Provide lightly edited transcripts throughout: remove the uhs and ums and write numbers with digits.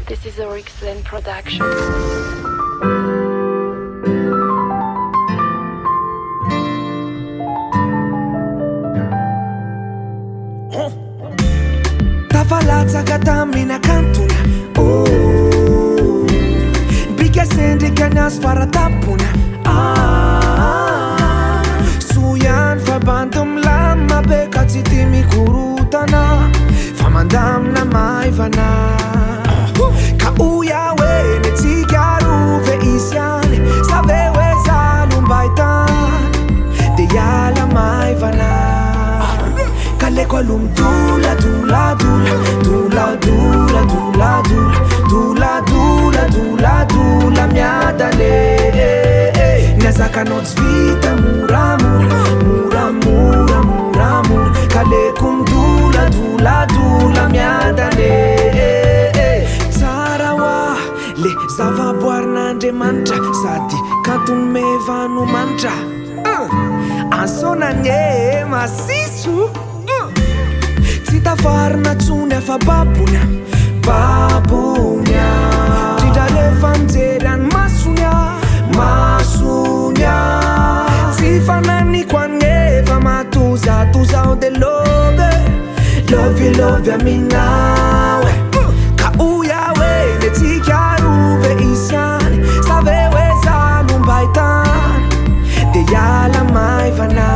This is a Rixlen production. Tafalatsaka tamina kantona bika sendrika nazy faratapona soyan fa banto milamina be ka tsy tia mikorotana fa mandamina maivana ka oya hoe netsika rove isy any save hoe zalombaitan de iala maivana kaleko aloha midoladoladoladoladoladoladoladoladoladola miadane niazakanao tsy vita moramora kaleko midoladoladoladola miadane tsara hoa le zavaboarin'Andriamanitra sady kantony mevano manitra ansonanye masiso tsy tavarina tsony afa babonya trindra rehefa mijery any masonya tsy fananiko anefa matozatozao de lovy aminawe ka oya hoe netsika rove isy any save hoe zalombaitan de iala maivana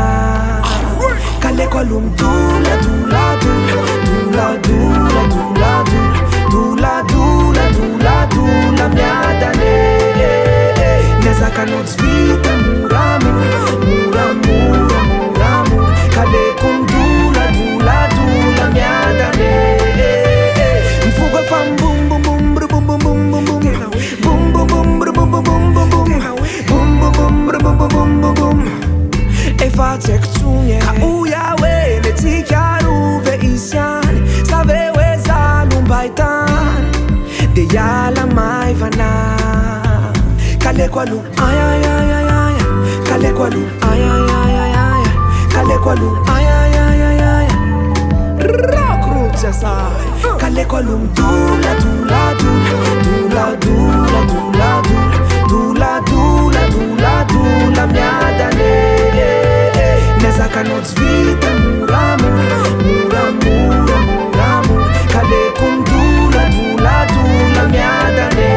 kaleko aloha midoladoladoladoladoladoladoladola miadane niazakanao tsy vita moramora kaleko midoladoladoladola miadane mifogo efa efa tsy haiko tsony ka oya hoe netsika rove isy any save hoe zalombaitan de iala maivana kaleko aloha ayayayaya kaleko aloha ayayayaya kaleko aloha ayayayaya rokrotsa kaleko aloha midoladoladoladoladoladoladoladola miadane niazakanao tsy vita moramora kaleko midoladoladoladola miadane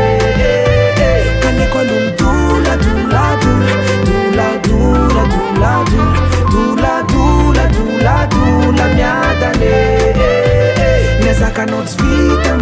kaleko aloha midoladoladoladoladoladoladoladola miadane niazakanao tsy vita